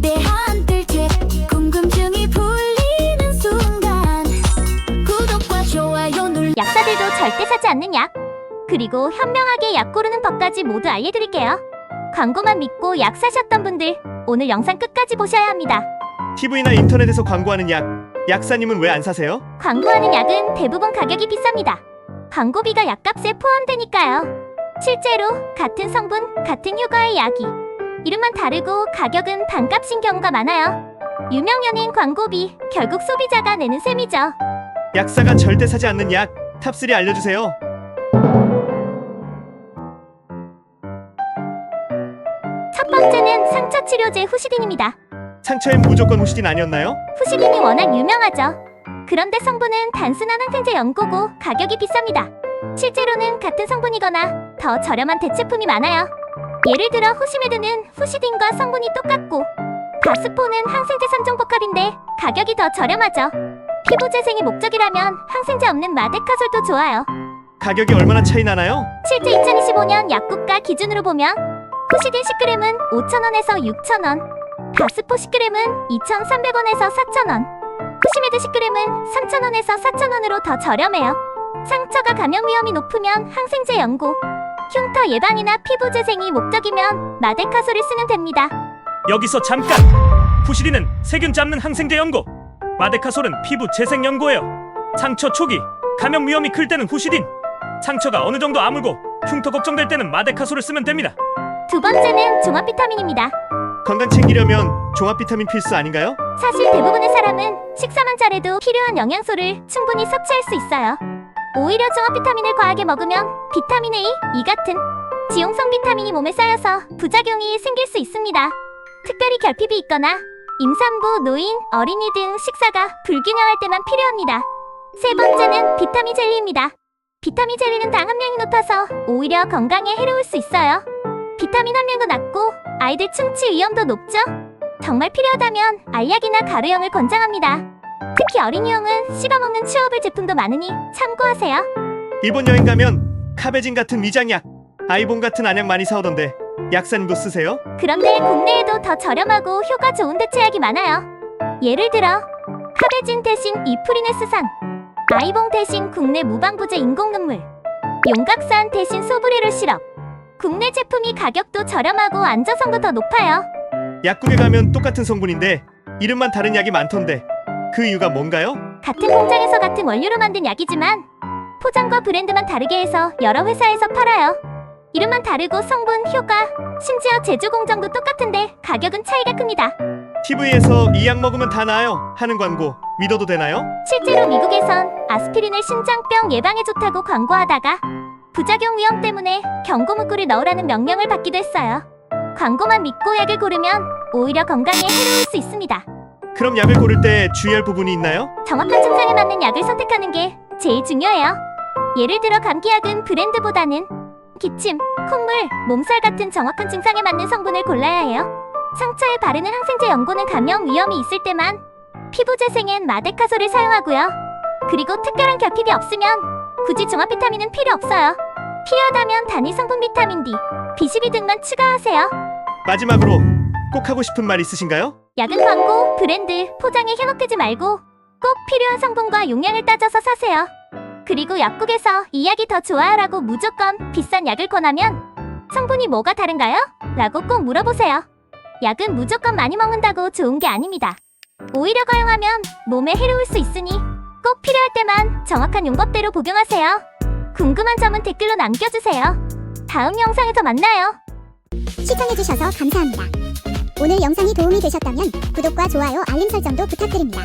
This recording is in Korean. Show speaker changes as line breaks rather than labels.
대한 들책 궁금증이 풀리는 순간 구독과 좋아요 눌러.
약사들도 절대 사지 않는 약, 그리고 현명하게 약 고르는 법까지 모두 알려드릴게요. 광고만 믿고 약 사셨던 분들, 오늘 영상 끝까지 보셔야 합니다.
TV나 인터넷에서 광고하는 약, 약사님은 왜 안 사세요?
광고하는 약은 대부분 가격이 비쌉니다. 광고비가 약값에 포함되니까요. 실제로 같은 성분, 같은 효과의 약이 이름만 다르고 가격은 반값인 경우가 많아요. 유명 연예인 광고비, 결국 소비자가 내는 셈이죠.
약사가 절대 사지 않는 약, 탑3 알려주세요.
첫 번째는 상처 치료제 후시딘입니다.
상처엔 무조건 후시딘 아니었나요?
후시딘이 워낙 유명하죠. 그런데 성분은 단순한 항생제 연고고 가격이 비쌉니다. 실제로는 같은 성분이거나 더 저렴한 대체품이 많아요. 예를 들어 후시메드는 후시딘과 성분이 똑같고, 다스포는 항생제 3종 복합인데 가격이 더 저렴하죠. 피부 재생이 목적이라면 항생제 없는 마데카솔도 좋아요.
가격이 얼마나 차이 나나요?
실제 2025년 약국가 기준으로 보면 후시딘 10g은 5,000원에서 6,000원, 다스포 10g은 2,300원에서 4,000원, 후시메드 10g은 3,000원에서 4,000원으로 더 저렴해요. 상처가 감염 위험이 높으면 항생제 연고, 흉터 예방이나 피부 재생이 목적이면 마데카솔을 쓰면 됩니다.
여기서 잠깐! 후시딘은 세균 잡는 항생제 연고, 마데카솔은 피부 재생 연고예요. 상처 초기, 감염 위험이 클 때는 후시딘, 상처가 어느 정도 아물고 흉터 걱정될 때는 마데카솔을 쓰면 됩니다.
두 번째는 종합 비타민입니다.
건강 챙기려면 종합 비타민 필수 아닌가요?
사실 대부분의 사람은 식사만 잘해도 필요한 영양소를 충분히 섭취할 수 있어요. 오히려 종합 비타민을 과하게 먹으면 비타민 A, E 같은 지용성 비타민이 몸에 쌓여서 부작용이 생길 수 있습니다. 특별히 결핍이 있거나 임산부, 노인, 어린이 등 식사가 불균형할 때만 필요합니다. 세 번째는 비타민 젤리입니다. 비타민 젤리는 당 함량이 높아서 오히려 건강에 해로울 수 있어요. 비타민 함량도 낮고 아이들 충치 위험도 높죠? 정말 필요하다면 알약이나 가루형을 권장합니다. 특히 어린이용은 씹어먹는 치워볼 제품도 많으니 참고하세요.
일본 여행 가면 카베진 같은 위장약, 아이본 같은 안약 많이 사오던데 약사님도 쓰세요?
그런데 국내에도 더 저렴하고 효과 좋은 대체약이 많아요. 예를 들어 카베진 대신 이프리네스산, 아이봉 대신 국내 무방부제 인공눈물, 용각산 대신 소브레롤 시럽. 국내 제품이 가격도 저렴하고 안전성도 더 높아요.
약국에 가면 똑같은 성분인데 이름만 다른 약이 많던데 그 이유가 뭔가요?
같은 공장에서 같은 원료로 만든 약이지만 포장과 브랜드만 다르게 해서 여러 회사에서 팔아요. 이름만 다르고 성분, 효과, 심지어 제조 공정도 똑같은데 가격은 차이가 큽니다.
TV에서 이 약 먹으면 다 나아요 하는 광고 믿어도 되나요?
실제로 미국에선 아스피린을 신장병 예방에 좋다고 광고하다가 부작용 위험 때문에 경고 문구를 넣으라는 명령을 받기도 했어요. 광고만 믿고 약을 고르면 오히려 건강에 해로울 수 있습니다.
그럼 약을 고를 때 주의할 부분이 있나요?
정확한 증상에 맞는 약을 선택하는 게 제일 중요해요. 예를 들어 감기약은 브랜드보다는 기침, 콧물, 몸살 같은 정확한 증상에 맞는 성분을 골라야 해요. 상처에 바르는 항생제 연고는 감염 위험이 있을 때만, 피부 재생엔 마데카솔을 사용하고요. 그리고 특별한 결핍이 없으면 굳이 종합 비타민은 필요 없어요. 필요하다면 단일 성분 비타민 D, B12 등만 추가하세요.
마지막으로 꼭 하고 싶은 말 있으신가요?
약은 광고, 브랜드, 포장에 현혹되지 말고 꼭 필요한 성분과 용량을 따져서 사세요. 그리고 약국에서 이 약이 더 좋아요 라고 무조건 비싼 약을 권하면 성분이 뭐가 다른가요? 라고 꼭 물어보세요. 약은 무조건 많이 먹는다고 좋은 게 아닙니다. 오히려 과용하면 몸에 해로울 수 있으니 꼭 필요할 때만 정확한 용법대로 복용하세요. 궁금한 점은 댓글로 남겨주세요. 다음 영상에서 만나요.
시청해주셔서 감사합니다. 오늘 영상이 도움이 되셨다면 구독과 좋아요, 알림 설정도 부탁드립니다.